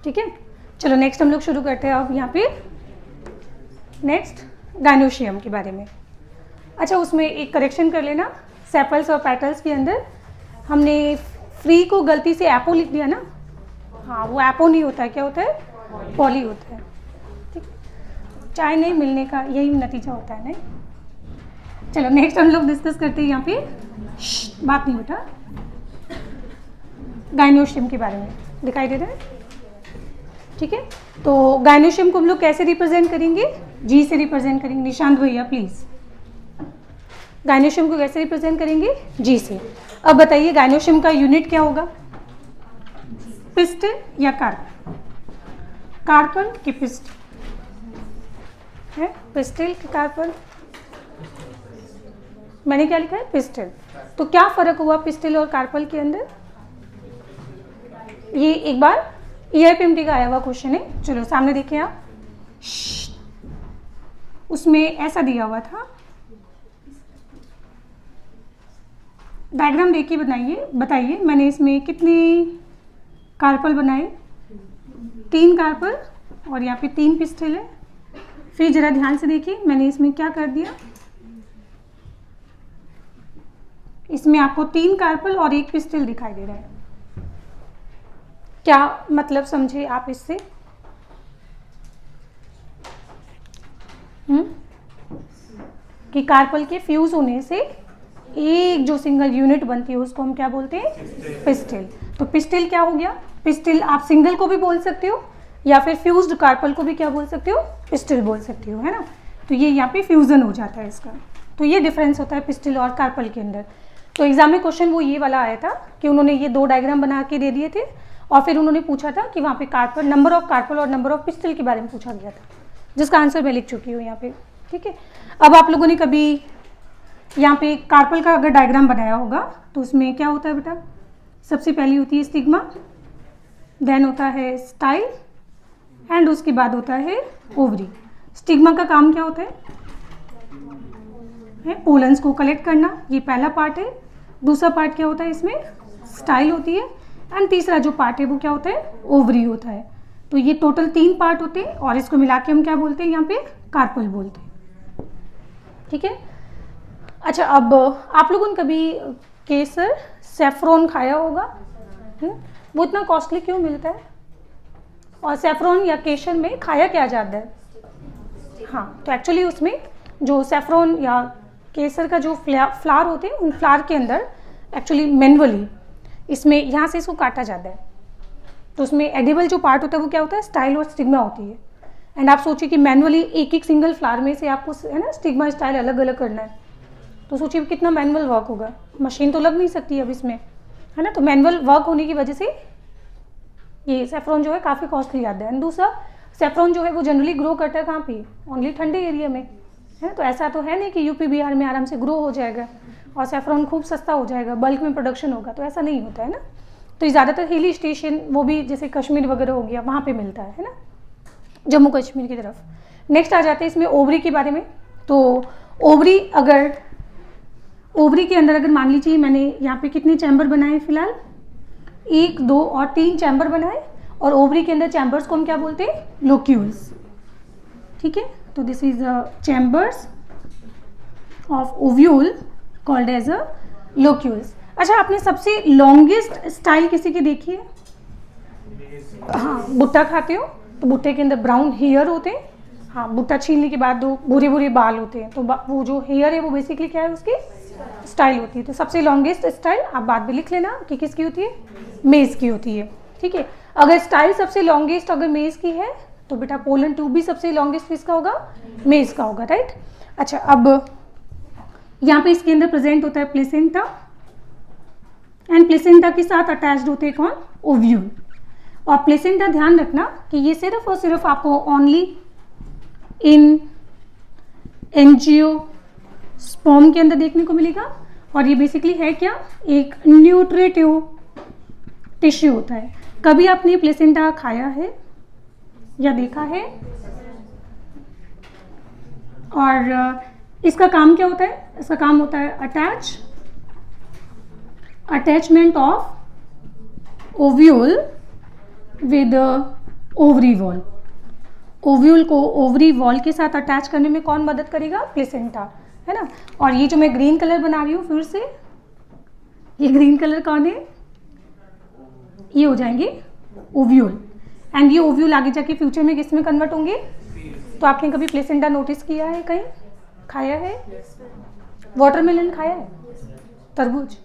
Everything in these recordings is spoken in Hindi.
ठीक है, चलो नेक्स्ट हम लोग शुरू करते हैं अब यहाँ पे नेक्स्ट गायनोशियम के बारे में। अच्छा, उसमें एक करेक्शन कर लेना, सेपल्स और पेटल्स के अंदर हमने फ्री को गलती से एपो लिख दिया ना। हाँ, वो एपो नहीं होता है, क्या होता है, पॉली होता है। ठीक, चाय नहीं मिलने का यही नतीजा होता है। नहीं, चलो नेक्स्ट हम लोग डिस्कस करते हैं यहाँ पे, बात नहीं होता, गायनोशियम के बारे में। दिखाई दे रहा है? ठीक है, तो गायनोशियम को हम लोग कैसे रिप्रेजेंट करेंगे, जी से रिप्रेजेंट करेंगे। निशांत भैया प्लीज, गायनोशियम को कैसे रिप्रेजेंट करेंगे, जी से। अब बताइए गायनोशियम का यूनिट क्या होगा, पिस्टल या कार्पल? कार्पल की पिस्टल है, पिस्टल की कार्पल। मैंने क्या लिखा है, पिस्टल। तो क्या फर्क हुआ पिस्टल और कार्पल के अंदर? ये एक बार EIPMT का आया हुआ क्वेश्चन है, चलो सामने देखिए आप। उसमें ऐसा दिया हुआ था, डायग्राम देखिए, बताइए मैंने इसमें कितने कार्पल बनाए, 3 कार्पल, और यहाँ पे 3 पिस्टल है। फिर जरा ध्यान से देखिए मैंने इसमें क्या कर दिया, इसमें आपको 3 कार्पल और 1 पिस्टल दिखाई दे रहा है। क्या मतलब समझे आप इससे? कि कार्पल के फ्यूज होने से एक जो सिंगल यूनिट बनती है उसको हम क्या बोलते हैं, पिस्टल। तो पिस्टल क्या हो गया, पिस्टल आप सिंगल को भी बोल सकते हो या फिर फ्यूज्ड कार्पल को भी क्या बोल सकते हो, पिस्टल बोल सकते हो, है ना। तो ये यहाँ पे फ्यूजन हो जाता है इसका। तो ये डिफरेंस होता है पिस्टल और कार्पल के अंदर। तो एग्जाम में क्वेश्चन वो ये वाला आया था कि उन्होंने ये 2 डायग्राम बना के दे दिए थे और फिर उन्होंने पूछा था कि वहाँ पे कार्पल, नंबर ऑफ कार्पल और नंबर ऑफ पिस्टल के बारे में पूछा गया था, जिसका आंसर मैं लिख चुकी हूँ यहाँ पे। ठीक है, अब आप लोगों ने कभी यहाँ पे कार्पल का अगर डायग्राम बनाया होगा तो उसमें क्या होता है बेटा, सबसे पहली होती है स्टिग्मा, देन होता है स्टाइल, एंड उसके बाद होता है ओवरी। स्टिग्मा का काम क्या होता है पोलन्स को कलेक्ट करना, ये पहला पार्ट है। दूसरा पार्ट क्या होता है, इसमें स्टाइल होती है, एंड तीसरा जो पार्ट है वो क्या होता है, ओवरी होता है। तो ये टोटल 3 पार्ट होते हैं और इसको मिला के हम क्या बोलते हैं, यहाँ पे कार्पल बोलते हैं। ठीक है, अच्छा अब आप लोगों ने कभी केसर सेफ्रॉन खाया होगा, वो इतना कॉस्टली क्यों मिलता है, और सेफ्रॉन या केसर में खाया क्या जाता है? हाँ, तो एक्चुअली उसमें जो सेफ्रॉन या केसर का जो फ्लावर होते हैं उन फ्लावर के अंदर एक्चुअली मैनुअली इसमें यहाँ से इसको काटा जाता है। तो उसमें एडिबल जो पार्ट होता है वो क्या होता है, स्टाइल और स्टिग्मा होती है। एंड आप सोचिए कि मैनुअली एक सिंगल फ्लावर में से आपको, है ना, स्टिग्मा स्टाइल अलग अलग करना है, तो सोचिए कितना मैनुअल वर्क होगा। मशीन तो लग नहीं सकती अब इसमें, है ना। तो मैनुअल वर्क होने की वजह से ये सेफ्रॉन जो है काफ़ी कॉस्टली आता है। एंड दूसरा, सेफ्रॉन जो है वो जनरली ग्रो करता है कहाँ पे, ओनली ठंडे एरिया में, है। तो ऐसा तो है नहीं कि यूपी बिहार में आराम से ग्रो हो जाएगा और सेफ्रॉन खूब सस्ता हो जाएगा, बल्क में प्रोडक्शन होगा, तो ऐसा नहीं होता है ना। तो ये ज़्यादातर हिली स्टेशन, वो भी जैसे कश्मीर वगैरह हो गया, वहाँ पे मिलता है ना, जम्मू कश्मीर की तरफ। नेक्स्ट आ जाते हैं इसमें ओवरी के बारे में। तो ओवरी के अंदर अगर मान लीजिए मैंने यहाँ पे कितने चैम्बर बनाए फिलहाल, 1, 2 और 3 चैम्बर बनाए, और ओवरी के अंदर चैम्बर्स को हम क्या बोलते हैं, लोक्यूल्स। ठीक है, तो this is chambers of ovule called as a locules. अच्छा, आपने सबसे लॉन्गेस्ट स्टाइल किसी की देखी है? हाँ, भुट्टा खाते हो तो भुट्टे के अंदर ब्राउन हेयर होते हैं। हाँ, भुट्टा छीलने के बाद दो भूरे भूरे बाल होते हैं, तो वो जो हेयर है वो बेसिकली क्या है, उसकी स्टाइल होती है। तो सबसे लॉन्गेस्ट स्टाइल आप बाद में लिख लेना कि किसकी होती है, मेज की होती है। ठीक है, अगर स्टाइल सबसे लॉन्गेस्ट अगर मेज की है तो बेटा पोलन ट्यूब भी सबसे लॉन्गेस्ट किसका होगा, मेज का होगा, राइट। अच्छा, अब यहाँ पे इसके अंदर प्रेजेंट होता है प्लेसेंटा, एंड प्लेसेंटा के साथ अटैच्ड होते हैं कौन, ओव्यूल। और प्लेसेंटा ध्यान रखना कि ये सिर्फ और सिर्फ आपको ओनली इन एंजियोस्पर्म के अंदर देखने को मिलेगा, और ये बेसिकली है क्या, एक न्यूट्रिटिव टिश्यू होता है। कभी आपने प्लेसेंटा खाया है या देखा है? और इसका काम क्या होता है, इसका काम होता है attachment of ovule with ovary wall. Ovule को ओवरी वॉल के साथ अटैच करने में कौन मदद करेगा? प्लेसेंटा, है ना। और ये जो मैं ग्रीन कलर बना रही हूँ फिर से, ये ग्रीन कलर कौन है? ये हो जाएंगे ओव्यूल। एंड ये ओव्यूल आगे जाके फ्यूचर में किस में कन्वर्ट होंगे? तो आपने कभी प्लेसेंटा नोटिस किया है, कहीं खाया है? वाटरमेलन खाया है? तरबूज,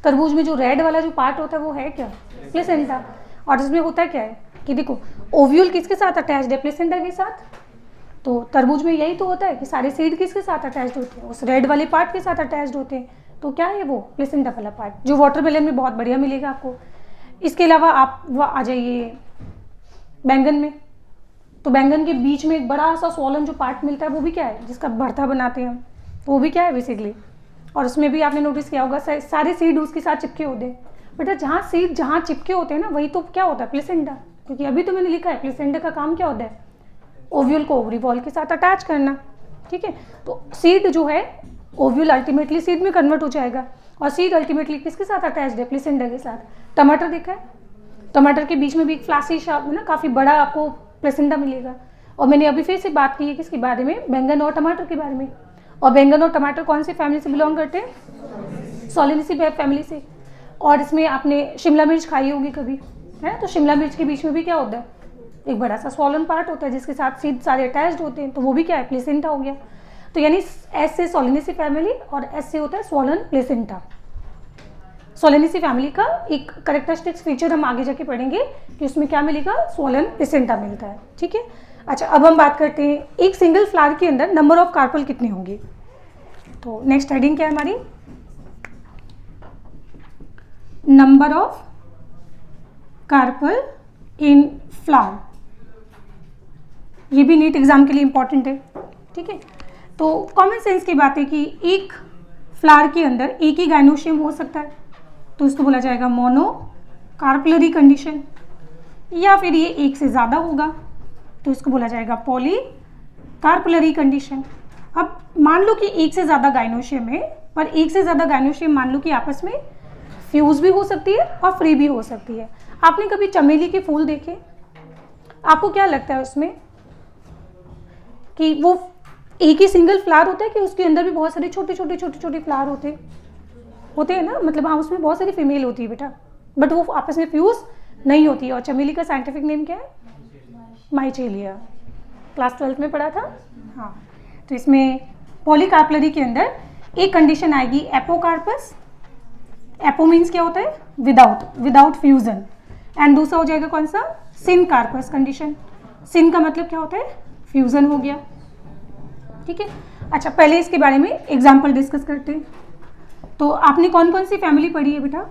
तरबूज में जो रेड वाला जो पार्ट होता है वो है क्या? प्लेसेंटा। और इसमें होता है क्या है कि देखो, ओव्यूल किसके साथ अटैच्ड है? प्लेसेंटा के साथ। तो तरबूज में यही तो होता है कि सारे सीड किसके साथ अटैच्ड होते हैं? उस रेड वाले पार्ट के साथ अटैच्ड होते हैं। तो क्या है वो? प्लेसेंटा वाला पार्ट, जो वाटरमेलन में बहुत बढ़िया मिलेगा आपको। इसके अलावा आप वो आ जाइए बैंगन में, तो बैंगन के बीच में एक बड़ा सा स्वॉलन जो पार्ट मिलता है वो भी क्या है? जिसका भरता बनाते हैं हम, वो भी क्या है बेसिकली। और उसमें भी आपने नोटिस किया होगा सारे सीड उसके साथ चिपके होते हैं। बेटा जहाँ सीड जहाँ चिपके होते हैं ना, वही तो क्या होता है? प्लेसेंटा। क्योंकि अभी तो मैंने लिखा है प्लेसेंटा का काम क्या होता है? ओव्यूल को ओवरी वॉल के साथ अटैच करना, ठीक है। तो सीड जो है ओव्यूल अल्टीमेटली सीड में कन्वर्ट हो जाएगा, और सीड अल्टीमेटली किसके साथ अटैच्ड है? प्लेसेंटा के साथ। टमाटर देखा है? टमाटर के बीच में भी एक फ्लासी शार्प ना, काफ़ी बड़ा आपको प्लेसेंटा मिलेगा। और मैंने अभी फिर से बात की है किसके बारे में? बैंगन और टमाटर के बारे में। और बैंगन और टमाटर कौन सी फैमिली से बिलोंग करते हैं? सोलेनेसी फैमिली से। और इसमें आपने शिमला मिर्च खाई होगी कभी, है? तो शिमला मिर्च के बीच में भी क्या होता है? एक बड़ा सा स्वॉलन पार्ट होता है जिसके साथ सीड सारे अटैच्ड होते हैं। तो वो भी क्या है? प्लेसेंटा हो गया। तो यानी एस से सोलेनेसी फैमिली और एस से होता है स्वॉलन प्लेसेंटा। सोलेनेसी फैमिली का एक कैरेक्टरिस्टिक्स फीचर हम आगे जाके पढ़ेंगे कि उसमें क्या मिलेगा? स्वॉलन प्लेसेंटा मिलता है, ठीक है। अच्छा, अब हम बात करते हैं एक सिंगल फ्लावर के अंदर नंबर ऑफ कार्पल कितने होंगे। तो नेक्स्ट हेडिंग क्या है हमारी? Number of carpel in flower. ये भी नीट एग्जाम के लिए इंपॉर्टेंट है, ठीक है। तो कॉमन सेंस की बात है कि एक फ्लावर के अंदर एक ही गाइनोशियम हो सकता है, तो इसको बोला जाएगा मोनो कार्पलरी कंडीशन। या फिर ये एक से ज़्यादा होगा तो इसको बोला जाएगा पॉली कार्पलरी कंडीशन। अब मान लो कि एक से ज़्यादा गाइनोशियम है, पर एक से ज़्यादा गाइनोशियम मान लो कि आपस में फ्यूज भी हो सकती है और फ्री भी हो सकती है। आपने कभी चमेली के फूल देखे? आपको क्या लगता है उसमें कि वो एक ही सिंगल फ्लावर होता है कि उसके अंदर भी बहुत सारे छोटे छोटे फ्लावर होते हैं ना? मतलब हाँ, उसमें बहुत सारी फीमेल होती है बेटा, बट वो आपस में फ्यूज नहीं होती है। और चमेली का साइंटिफिक नेम क्या है? माइचेलिया। क्लास 12 में पढ़ा था, हाँ। तो इसमें पॉलीकार्पलरी के अंदर एक कंडीशन आएगी एपोकार्पस। एपो मीन्स क्या होता है? Without fusion. एंड दूसरा हो जाएगा कौन सा? Syncarpous condition. सिन का मतलब क्या होता है? फ्यूजन हो गया, ठीक है। अच्छा, पहले इसके बारे में एग्जाम्पल डिस्कस करते हैं। तो आपने कौन कौन सी फैमिली पढ़ी है बेटा?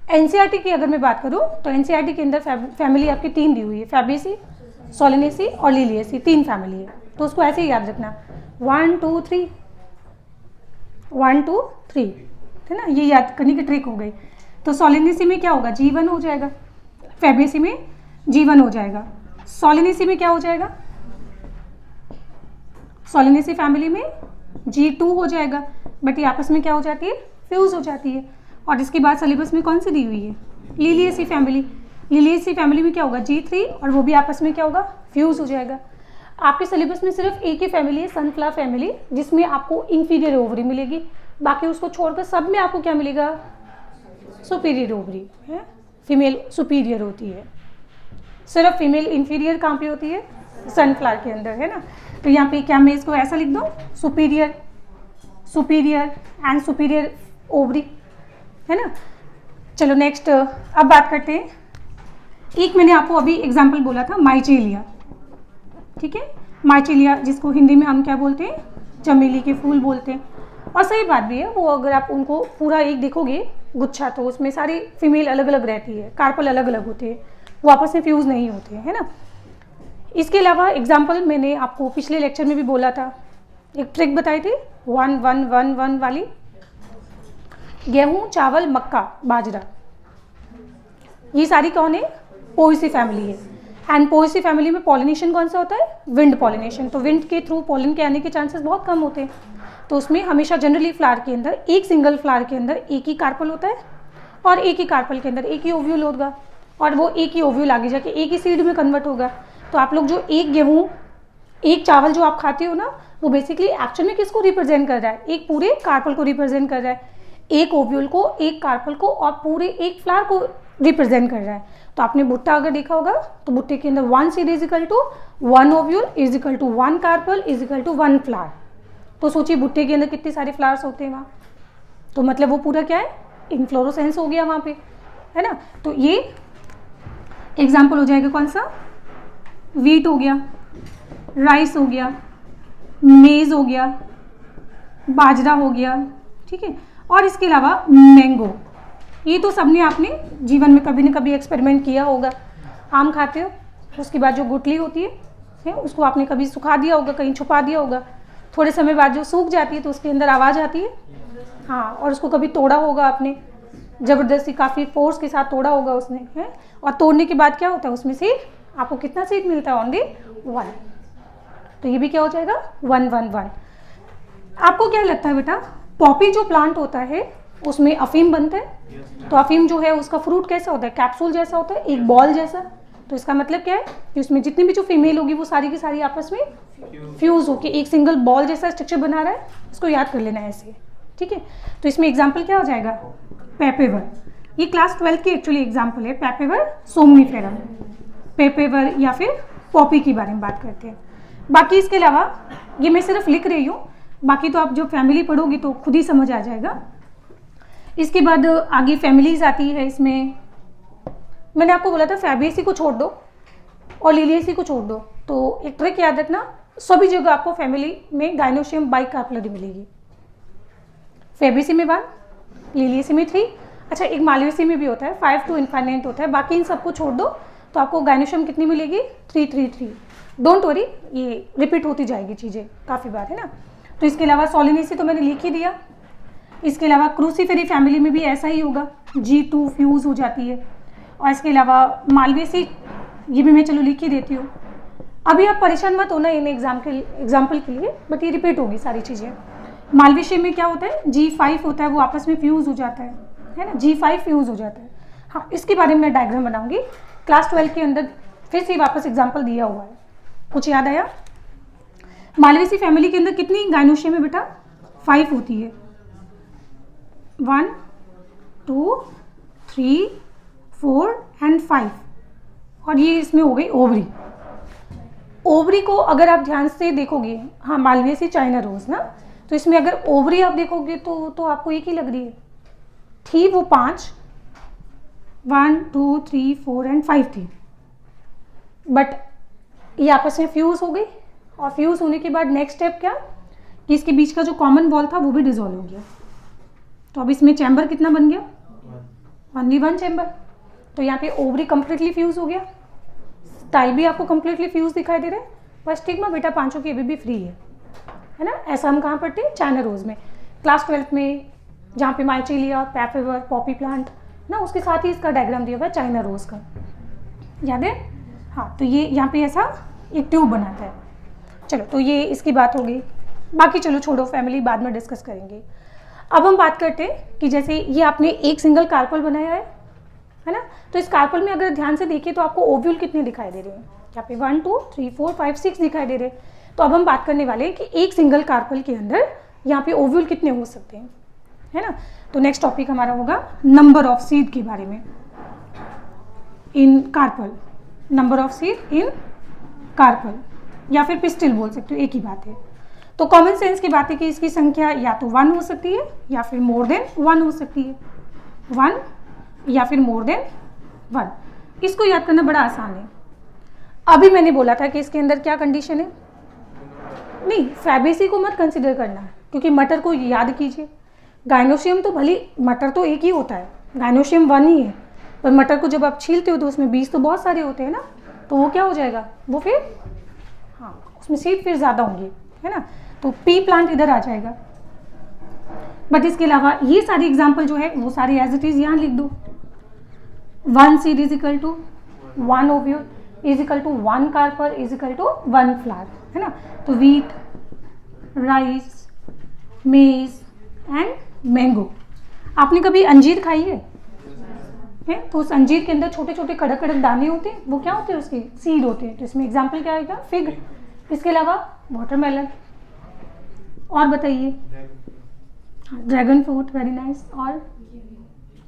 एनसीईआरटी की अगर मैं बात करूं तो एनसीईआरटी के अंदर फैमिली आपकी 3 दी हुई है, फैबेसी, सोलेनेसी और लिलिएसी, 3 फैमिली है। तो उसको ऐसे ही याद रखना, 1 2 3, 1 2 3, है ना? ये याद करने की ट्रिक हो गई। तो सोलेनेसी में क्या होगा? G1 हो जाएगा, फैबेसी में G1 हो जाएगा, सोलेनेसी में क्या हो जाएगा? सोलेनेसी फैमिली में G2 हो जाएगा, बट ये आपस में क्या हो जाती है? फ्यूज हो जाती है। और इसके बाद सिलेबस में कौन सी दी हुई है? Liliaceae family. लिलिएसी फैमिली में क्या होगा? G3, और वो भी आपस में क्या होगा? फ्यूज हो जाएगा। आपके सिलेबस में सिर्फ एक ही फैमिली है, सनफ्लावर फैमिली, जिसमें आपको इंफीरियर ओवरी मिलेगी। बाकी उसको छोड़कर सब में आपको क्या मिलेगा? सुपीरियर ओवरी है, फीमेल सुपीरियर होती है। सिर्फ फीमेल इंफीरियर कहाँ पे होती है? सनफ्लावर के अंदर, है ना। तो यहाँ पे क्या मैं इसको ऐसा लिख दूँ? सुपीरियर एंड सुपीरियर ओवरी, है ना। चलो नेक्स्ट अब बात करते हैं। एक मैंने आपको अभी एग्जाम्पल बोला था माइचेलिया, ठीक है। माइचेलिया जिसको हिंदी में हम क्या बोलते हैं? चमेली के फूल बोलते हैं। और सही बात भी है, वो अगर आप उनको पूरा एक देखोगे गुच्छा तो उसमें सारी फीमेल अलग अलग रहती है, कार्पल अलग अलग होते हैं, वो आपस में फ्यूज नहीं होते हैं, है ना। इसके अलावा एग्जाम्पल मैंने आपको पिछले लेक्चर में भी बोला था, एक ट्रिक बताई थी 1 1 1 1 वाली। गेहूं, चावल, मक्का, बाजरा, ये सारी कौन है? पोएसी फैमिली है। एंड पोएसी फैमिली में पॉलिनेशन कौन सा होता है? Wind pollination. तो विंड के थ्रू पॉलिन के आने के चांसेस बहुत कम होते हैं। तो उसमें हमेशा जनरली फ्लावर के अंदर एक सिंगल फ्लावर के अंदर एक ही कार्पल होता है, और एक ही कार्पल के अंदर एक ही ओव्यूल होगा। और वो एक ही ओव्यूल आगे जाके एक ही सीड में कन्वर्ट होगा। तो आप लोग जो एक गेहूँ, एक चावल जो आप खाते हो ना, वो बेसिकली एक्चुअल में किसको रिप्रेजेंट कर रहा है? एक पूरे कार्पल को रिप्रेजेंट कर रहा है, एक ओव्यूल को, एक कार्पल को और पूरे एक फ्लावर को रिप्रेजेंट कर रहा है। तो आपने भुट्टा अगर देखा होगा तो भुट्टे के अंदर 1 seed is equal to 1 ovule is equal to 1 carpel is equal to 1 flower. तो सोचिए भुट्टे के अंदर कितने सारे फ्लावर्स होते हैं वहाँ, तो मतलब वो पूरा क्या है? इनफ्लोरोसेंस हो गया वहाँ पे, है ना। तो ये एग्जाम्पल हो जाएगा कौन सा? वीट हो गया, राइस हो गया, मेज हो गया, बाजरा हो गया, ठीक है। और इसके अलावा मैंगो, ये तो सबने आपने जीवन में कभी न कभी एक्सपेरिमेंट किया होगा। आम खाते हो, उसके बाद जो गुठली होती है उसको आपने कभी सुखा दिया होगा, कहीं छुपा दिया होगा, थोड़े समय बाद जो सूख जाती है तो उसके अंदर आवाज़ आती है, हाँ। और उसको कभी तोड़ा होगा आपने, ज़बरदस्ती काफ़ी फोर्स के साथ तोड़ा होगा उसने, है। और तोड़ने के बाद क्या होता है? उसमें से आपको कितना सीड मिलता है? ओनली 1। तो ये भी क्या हो जाएगा? 1 1 1। आपको क्या लगता है बेटा, पॉपी जो प्लांट होता है उसमें अफीम बनता है? तो अफीम जो है उसका फ्रूट कैसा होता है? कैप्सूल जैसा होता है, एक बॉल जैसा। तो इसका मतलब क्या है कि उसमें जितनी भी जो फीमेल होगी वो सारी की सारी आपस में फ्यूज होकर एक सिंगल बॉल जैसा स्ट्रक्चर बना रहा है। इसको याद कर लेना है ऐसे, ठीक है। तो इसमें एग्जाम्पल क्या हो जाएगा? पेपेवर। ये क्लास 12 की एक्चुअली एग्जाम्पल है, पेपेवर सोमनीफेरम। पेपेवर या फिर पॉपी के बारे में बात करते हैं। बाकी इसके अलावा ये मैं सिर्फ लिख रही हूँ, बाकी तो आप जो फैमिली पढ़ोगी तो खुद ही समझ आ जाएगा। इसके बाद आगे फैमिलीज आती है। इसमें मैंने आपको बोला था फैबेसी को छोड़ दो और लिलियेसी को छोड़ दो। तो एक ट्रिक याद रखना, सभी जगह आपको फैमिली में गायनोशियम बाइकार्पेलरी मिलेगी। फैबेसी में 1, लिलियेसी में 3, अच्छा एक मालवेसी में भी होता है, 5 to इन्फिनिट होता है। बाकी इन सबको छोड़ दो तो आपको गायनोशियम कितनी मिलेगी? 3 3 3। डोंट वरी, ये रिपीट होती जाएगी चीज़ें काफ़ी बार, है ना। तो इसके अलावा सोलिनेसी तो मैंने लिख ही दिया। इसके अलावा क्रूसीफेरी फैमिली में भी ऐसा ही होगा, G2 फ्यूज हो जाती है। और इसके अलावा मालवेसी, ये भी मैं चलो लिख ही देती हूँ। अभी आप परेशान मत होना इन एग्जाम्पल के लिए, बट ये रिपीट होगी सारी चीज़ें। मालवेसी में क्या होता है? G5 होता है, वो आपस में फ्यूज़ हो जाता है ना, G5 फ्यूज़ हो जाता है। हाँ, इसके बारे में मैं डायग्राम बनाऊंगी क्लास 12 के अंदर, फिर से वापस एग्जाम्पल दिया हुआ है। कुछ याद आया? मालवेसी फैमिली के अंदर कितनी गायनोशियम है बेटा? 5 होती है। 1 2 3 4 एंड 5। और ये इसमें हो गई ओवरी। ओवरी को अगर आप ध्यान से देखोगे, हाँ मालवेसी चाइना रोज ना, तो इसमें अगर ओवरी आप देखोगे तो आपको एक ही लग रही है, थी वो 5, 1 2 3 4 एंड 5 थी, बट ये आपस में फ्यूज हो गई। और फ्यूज होने के बाद नेक्स्ट स्टेप क्या कि इसके बीच का जो कॉमन वॉल था वो भी डिसॉल्व हो गया। तो अब इसमें चैम्बर कितना बन गया? Only 1 chamber. तो यहाँ पे ओवरी कंप्लीटली फ्यूज हो गया, स्टाइल भी आपको कंप्लीटली फ्यूज दिखाई दे रहा है। पर स्टिग्मा बेटा पांचों की अभी भी फ्री है ना। ऐसा हम कहाँ पढ़ते हैं? चाइना रोज में, क्लास 12 में, जहाँ पे माइचेलिया, पेपेवर, पॉपी प्लांट ना, उसके साथ ही इसका डायग्राम दिया हुआ है चाइना रोज का, याद है? हाँ, तो ये यहाँ पे ऐसा एक ट्यूब बनाता है। चलो, तो ये इसकी बात हो गई। बाकी चलो छोड़ो, फैमिली बाद में डिस्कस करेंगे। अब हम बात करते हैं कि जैसे ये आपने एक सिंगल कार्पल बनाया है ना, तो इस कार्पल में अगर ध्यान से देखिए तो आपको ओव्यूल कितने दिखाई दे रहे हैं? यहाँ पे 1 2 3 4 5 6 दिखाई दे रहे हैं। तो अब हम बात करने वाले हैं कि एक सिंगल कार्पल के अंदर यहाँ पे ओव्यूल कितने हो सकते हैं, है ना। तो नेक्स्ट टॉपिक हमारा होगा नंबर ऑफ सीड के बारे में in carpel. Number of seed in carpel या फिर पिस्टिल बोल सकते हो, एक ही बात है। तो कॉमन सेंस की बात है कि इसकी संख्या या तो 1 हो सकती है या फिर मोर देन 1 हो सकती है, 1 या फिर मोर देन 1। इसको याद करना बड़ा आसान है। अभी मैंने बोला था कि इसके अंदर क्या कंडीशन है? नहीं, फैबेसी को मत कंसिडर करना क्योंकि मटर को याद कीजिए। गायनोशियम तो भले, मटर तो एक ही होता है, गायनोशियम 1 ही है, पर मटर को जब आप छीलते हो तो उसमें बीज तो बहुत सारे होते हैं ना, तो वो क्या हो जाएगा? वो फिर हाँ, उसमें सीड फिर ज़्यादा होंगी, है ना। तो पी प्लांट इधर आ जाएगा। बट इसके अलावा ये सारी एग्जाम्पल जो है वो सारी एज इट इज यहाँ लिख दो। 1 seed is equal to 1 ovule is equal to 1 carpel is equal to 1 flower, है ना। तो wheat, rice, maize and mango. आपने कभी अंजीर खाई है? है। तो उस अंजीर के अंदर छोटे छोटे कड़क कड़क दाने होते हैं, वो क्या होते हैं, उसके सीड होते हैं। तो इसमें एग्जाम्पल क्या आएगा, फिग। इसके अलावा वाटरमेलन, और बताइए, ड्रैगन फ्रूट, वेरी नाइस, और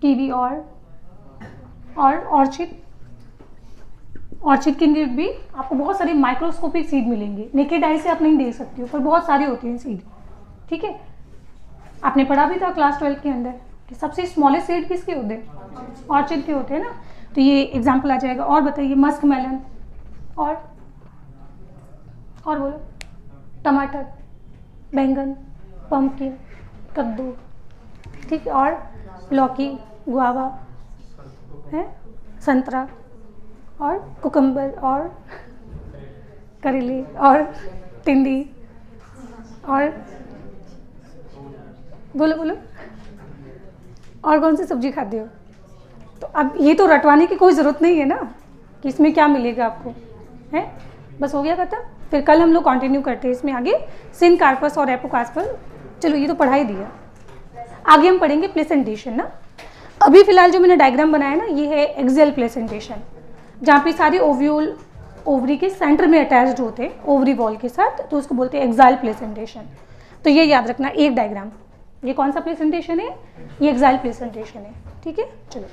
कीवी, और ऑर्चिड। ऑर्चिड के अंदर भी आपको बहुत सारे माइक्रोस्कोपिक सीड मिलेंगे, नेकेड आई से आप नहीं देख सकते हो, पर बहुत सारे होते हैं सीड। ठीक है, आपने पढ़ा भी था क्लास 12 के अंदर कि सबसे स्मॉलेस्ट सीड किसके होते हैं, ऑर्चिड के होते हैं ना। तो ये एग्जाम्पल आ जाएगा। और बताइए, मस्क मेलन, और बोलो, टमाटर, बैंगन, पम्पकिन, कद्दू, ठीक है, और लौकी, गुआवा है, संतरा, और कुकम्बर, और करेले, और टिंडी, और बोलो और कौन सी सब्जी खाते हो। तो अब ये तो रटवाने की कोई ज़रूरत नहीं है ना कि इसमें क्या मिलेगा आपको, है। बस हो गया खत्म। फिर कल हम लोग कंटिन्यू करते हैं इसमें आगे, सिनकार्पस और एपोकार्पस। चलो ये तो पढ़ाई दिया, आगे हम पढ़ेंगे प्लेसेंटेशन ना। अभी फिलहाल जो मैंने डायग्राम बनाया ना, ये है एक्सेल प्लेसेंटेशन, जहाँ पे सारे ओव्यूल ओवरी के सेंटर में अटैच्ड होते हैं ओवरी वॉल के साथ, तो उसको बोलते हैं एक्साइल प्लेसेंटेशन। तो ये याद रखना, एक डायग्राम। ये कौन सा प्लेसेंटेशन है, ये एक्साइल प्लेसेंटेशन है। ठीक है, चलो।